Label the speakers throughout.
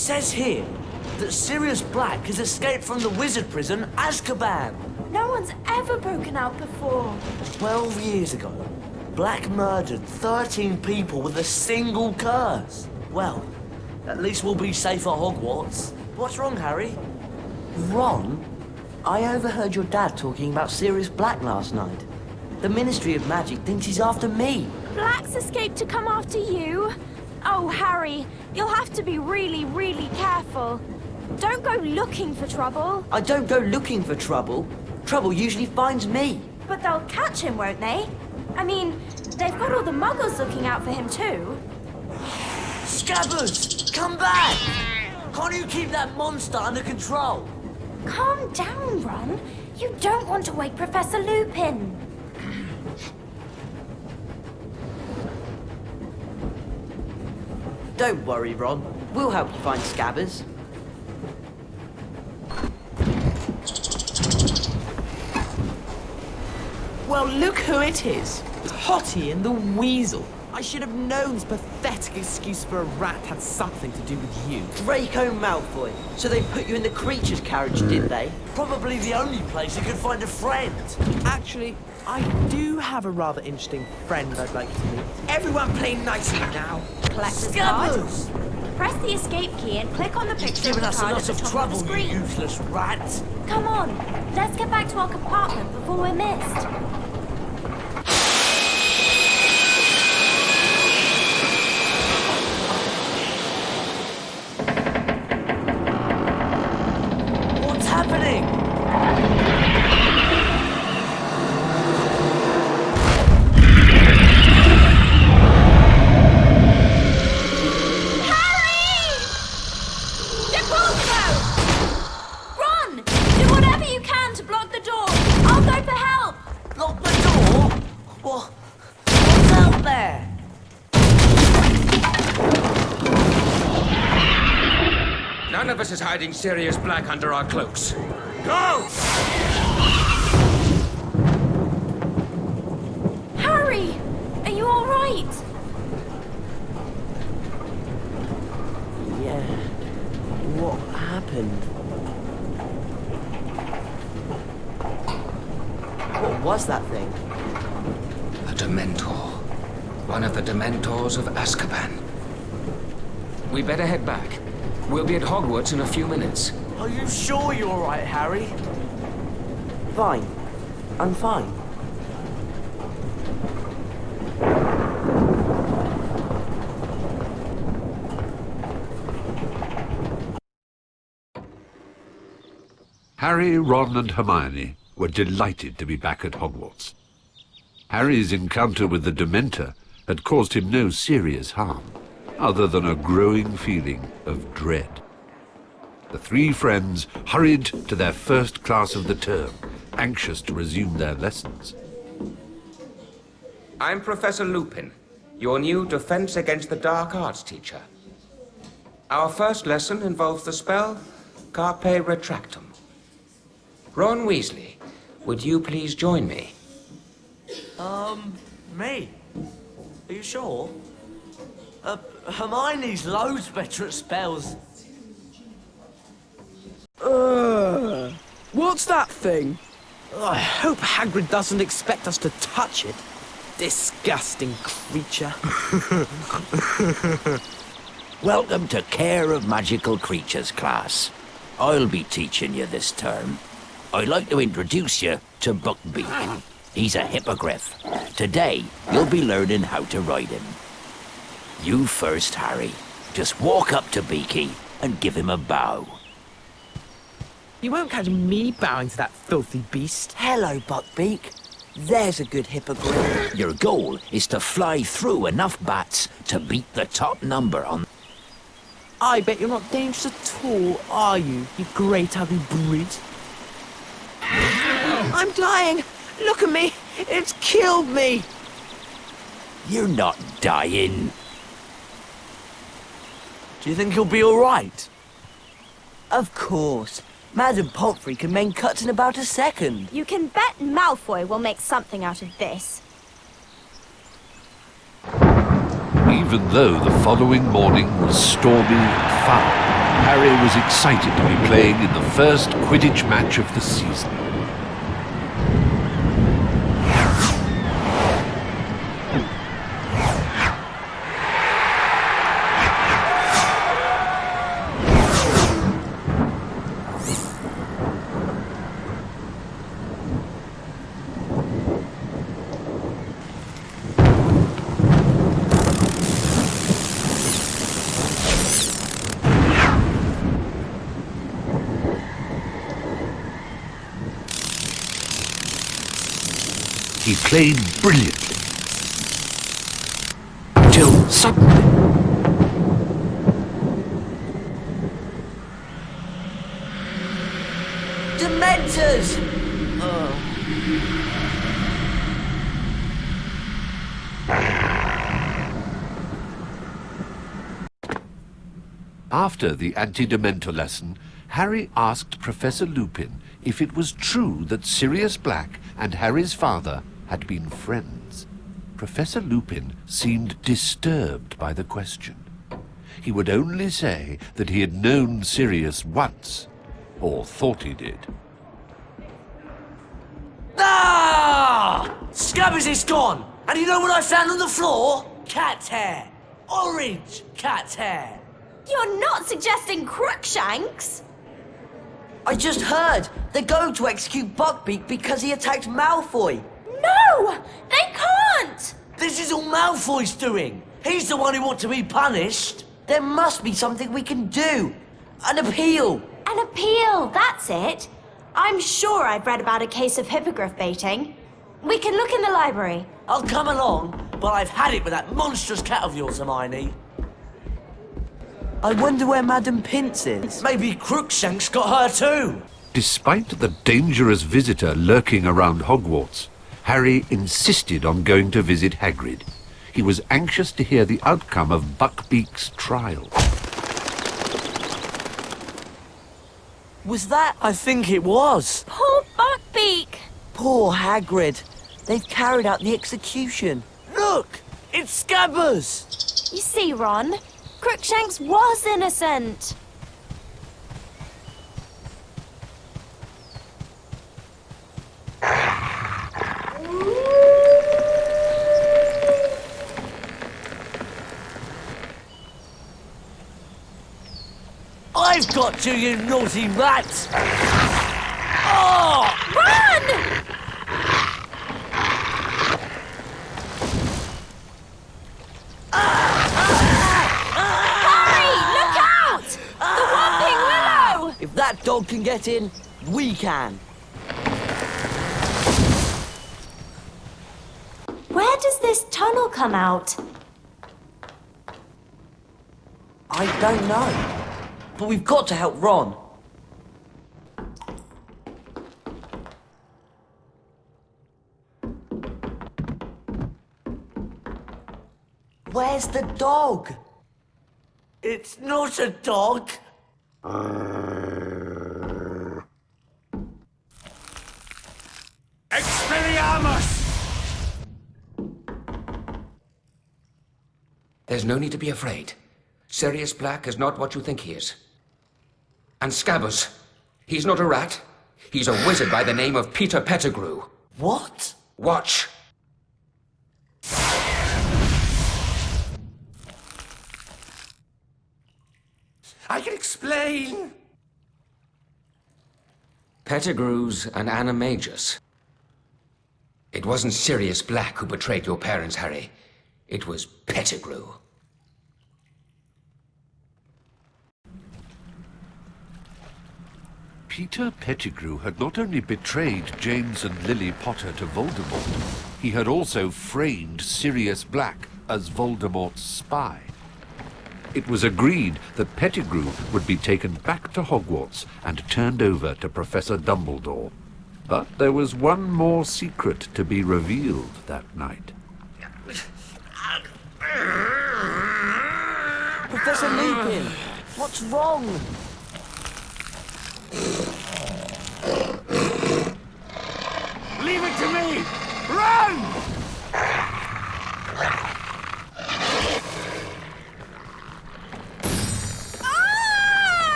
Speaker 1: says here that Sirius Black has escaped from the wizard prison, Azkaban.
Speaker 2: No one's ever broken out before.
Speaker 1: 12 years ago, Black murdered 13 people with a single curse. Well, at least we'll be safe at Hogwarts. What's wrong, Harry?
Speaker 3: Ron, I overheard your dad talking about Sirius Black last night. The Ministry of Magic thinks he's after me.
Speaker 2: Black's escaped to come after you? Oh, Harry, you'll have to be really, really careful. Don't go looking for trouble.
Speaker 3: I don't go looking for trouble. Trouble usually finds me.
Speaker 2: But they'll catch him, won't they? I mean, they've got all the muggles looking out for him too.
Speaker 1: Scabbers, come back! Can't you keep that monster under control?
Speaker 2: Calm down, Ron. You don't want to wake Professor Lupin.
Speaker 3: Don't worry, Ron. We'll help you find Scabbers.
Speaker 4: Well, look who it is. It's Hottie and the Weasel. I should have known this pathetic excuse for a rat had something to do with you.
Speaker 3: Draco Malfoy. So they put you in the creature's carriage, did they?
Speaker 1: Probably the only place you could find a friend.
Speaker 4: Actually, I do have a rather interesting friend I'd like to meet. Everyone play nicely now.
Speaker 2: Collector's card.
Speaker 1: Scabbers!
Speaker 2: Press the escape key and click on the picture of
Speaker 1: Giving
Speaker 2: the
Speaker 1: us a
Speaker 2: card at
Speaker 1: lot
Speaker 2: the
Speaker 1: of
Speaker 2: top of
Speaker 1: trouble,
Speaker 2: the
Speaker 1: you
Speaker 2: screen.
Speaker 1: useless rat.
Speaker 2: Come on, let's get back to our compartment before we're missed.
Speaker 1: What's happening? Lock the door? What's out there?
Speaker 5: None of us is hiding Sirius Black under our cloaks. Go!
Speaker 2: Harry, are you all right?
Speaker 3: Yeah. What happened? What was that thing?
Speaker 5: A Dementor. One of the Dementors of Azkaban. We better head back. We'll be at Hogwarts in a few minutes.
Speaker 1: Are you sure you're all right, Harry?
Speaker 3: Fine. I'm fine.
Speaker 6: Harry, Ron and Hermione were delighted to be back at Hogwarts. Harry's encounter with the Dementor had caused him no serious harm, other than a growing feeling of dread. The three friends hurried to their first class of the term, anxious to resume their lessons.
Speaker 5: I'm Professor Lupin, your new Defense Against the Dark Arts teacher. Our first lesson involves the spell Carpe Retractum. Ron Weasley, would you please join me?
Speaker 1: Me? Are you sure? Hermione's loads better at spells.
Speaker 4: What's that thing? I hope Hagrid doesn't expect us to touch it. Disgusting creature.
Speaker 7: Welcome to Care of Magical Creatures class. I'll be teaching you this term. I'd like to introduce you to Buckbeak. He's a hippogriff. Today, you'll be learning how to ride him. You first, Harry. Just walk up to Beaky and give him a bow.
Speaker 4: You won't catch me bowing to that filthy beast.
Speaker 3: Hello, Buckbeak. There's a good hippogriff.
Speaker 7: Your goal is to fly through enough bats to beat the top number on...
Speaker 4: I bet you're not dangerous at all, are you, you great ugly brute? I'm dying! Look at me! It's killed me!
Speaker 7: You're not dying.
Speaker 1: Do you think he'll be all right?
Speaker 3: Of course. Madam Pomfrey can make cuts in about a second.
Speaker 2: You can bet Malfoy will make something out of this.
Speaker 6: Even though the following morning was stormy and foul, Harry was excited to be playing in the first Quidditch match of the season. He played brilliantly. Till suddenly...
Speaker 3: Dementors!
Speaker 6: After the anti-Dementor lesson, Harry asked Professor Lupin if it was true that Sirius Black and Harry's father had been friends. Professor Lupin seemed disturbed by the question. He would only say that he had known Sirius once, or thought he did.
Speaker 1: Ah! Scabbers is gone! And you know what I found on the floor? Cat's hair. Orange cat's hair.
Speaker 2: You're not suggesting Crookshanks?
Speaker 3: I just heard they're going to execute Buckbeak because he attacked Malfoy.
Speaker 2: No! They can't!
Speaker 1: This is all Malfoy's doing. He's the one who wants to be punished.
Speaker 3: There must be something we can do. An appeal.
Speaker 2: An appeal, that's it. I'm sure I've read about a case of hippogriff baiting. We can look in the library.
Speaker 1: I'll come along, but I've had it with that monstrous cat of yours, Hermione.
Speaker 3: I wonder where Madam Pince is.
Speaker 1: Maybe Crookshanks got her too.
Speaker 6: Despite the dangerous visitor lurking around Hogwarts, Harry insisted on going to visit Hagrid. He was anxious to hear the outcome of Buckbeak's trial.
Speaker 3: Was that...
Speaker 1: I think it was.
Speaker 2: Poor Buckbeak!
Speaker 3: Poor Hagrid. They've carried out the execution.
Speaker 1: Look! It's Scabbers!
Speaker 2: You see, Ron, Crookshanks was innocent.
Speaker 1: I've got you, you naughty rat! Oh!
Speaker 2: Run! Harry, look out! The Whomping Willow!
Speaker 3: If that dog can get in, we can.
Speaker 2: Where does this tunnel come out?
Speaker 3: I don't know. But we've got to help Ron. Where's the dog?
Speaker 1: It's not a dog.
Speaker 5: Expelliarmus! There's no need to be afraid. Sirius Black is not what you think he is. And Scabbers, he's not a rat. He's a wizard by the name of Peter Pettigrew.
Speaker 1: What?
Speaker 5: Watch. I can explain. Pettigrew's an animagus. It wasn't Sirius Black who betrayed your parents, Harry. It was Pettigrew.
Speaker 6: Peter Pettigrew had not only betrayed James and Lily Potter to Voldemort, he had also framed Sirius Black as Voldemort's spy. It was agreed that Pettigrew would be taken back to Hogwarts and turned over to Professor Dumbledore. But there was one more secret to be revealed that night.
Speaker 3: Professor Lupin, what's wrong?
Speaker 5: Leave it to me! Run!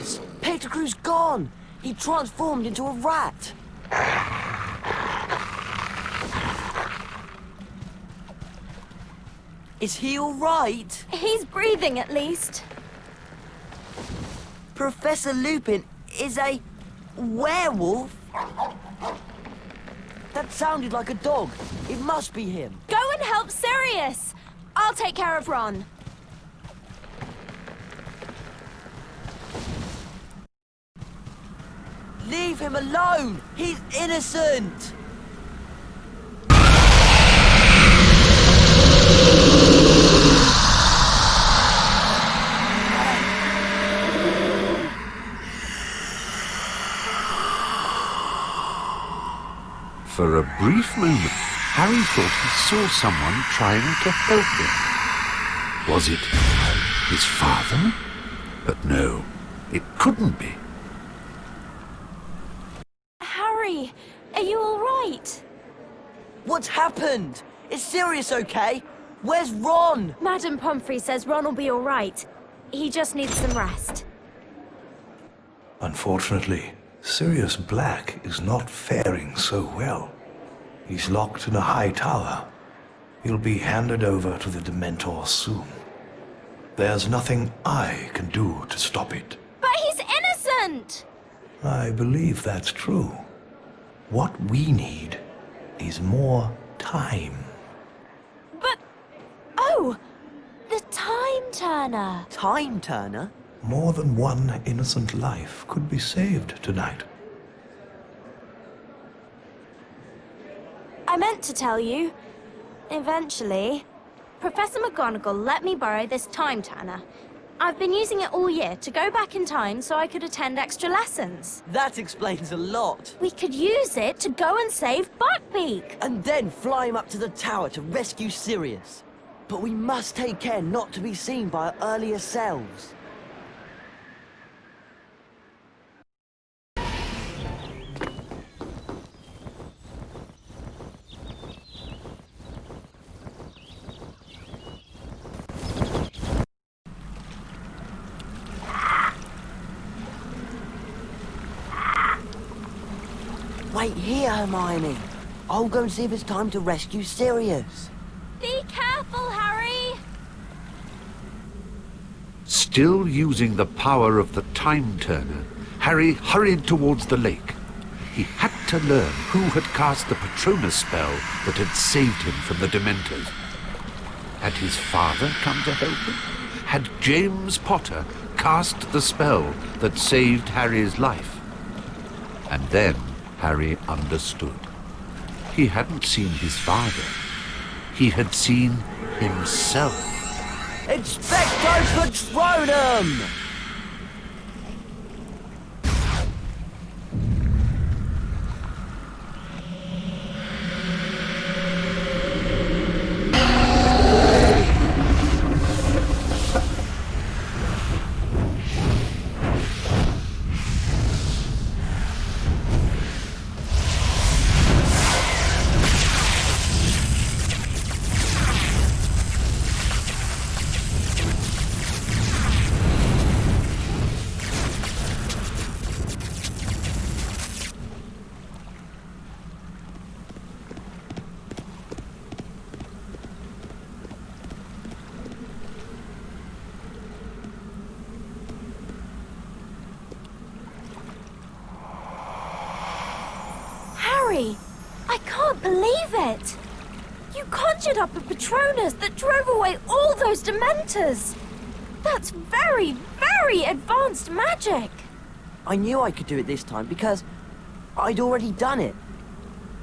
Speaker 3: Sirius! Pettigrew's gone! He transformed into a rat! Is he all right?
Speaker 2: He's breathing at least.
Speaker 3: Professor Lupin is a werewolf? That sounded like a dog. It must be him.
Speaker 2: Go and help Sirius. I'll take care of Ron.
Speaker 3: Leave him alone! He's innocent!
Speaker 6: For a brief moment, Harry thought he saw someone trying to help him. Was it his father? But no, it couldn't be.
Speaker 2: Harry, are you all right?
Speaker 3: What's happened? Is Sirius okay? Where's Ron?
Speaker 2: Madam Pomfrey says Ron will be all right. He just needs some rest.
Speaker 8: Unfortunately, Sirius Black is not faring so well. He's locked in a high tower. He'll be handed over to the Dementors soon. There's nothing I can do to stop it.
Speaker 2: But he's innocent!
Speaker 8: I believe that's true. What we need is more time.
Speaker 2: But... oh! The Time Turner.
Speaker 3: Time Turner?
Speaker 8: More than one innocent life could be saved tonight.
Speaker 2: I meant to tell you. Eventually, Professor McGonagall let me borrow this Time Turner. I've been using it all year to go back in time so I could attend extra lessons.
Speaker 3: That explains a lot.
Speaker 2: We could use it to go and save Buckbeak.
Speaker 3: And then fly him up to the tower to rescue Sirius. But we must take care not to be seen by our earlier selves. Wait here, Hermione. I'll go and see if it's time to rescue Sirius.
Speaker 2: Be careful, Harry!
Speaker 6: Still using the power of the Time Turner, Harry hurried towards the lake. He had to learn who had cast the Patronus spell that had saved him from the Dementors. Had his father come to help him? Had James Potter cast the spell that saved Harry's life? And then Harry understood. He hadn't seen his father. He had seen himself.
Speaker 3: Expecto Patronum!
Speaker 2: Harry, I can't believe it! You conjured up a Patronus that drove away all those Dementors! That's very, very advanced magic!
Speaker 3: I knew I could do it this time because I'd already done it.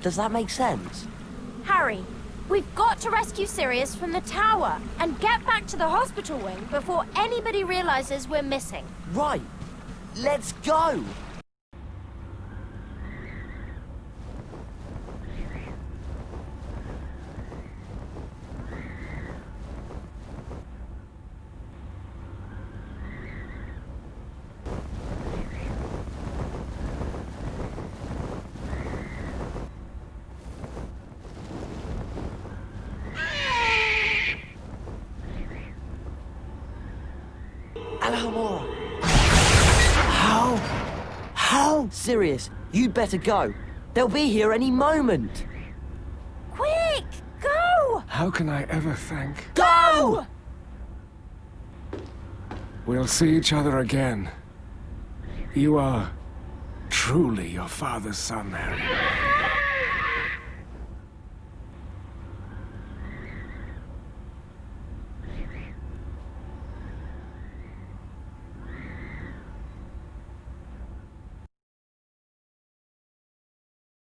Speaker 3: Does that make sense?
Speaker 2: Harry, we've got to rescue Sirius from the tower and get back to the hospital wing before anybody realizes we're missing.
Speaker 3: Right. Let's go! Alohomora!
Speaker 4: now?
Speaker 3: Sirius, you'd better go. They'll be here any moment.
Speaker 2: Quick! Go!
Speaker 9: How can I ever thank?
Speaker 3: Go!
Speaker 9: We'll see each other again. You are truly your father's son, Harry.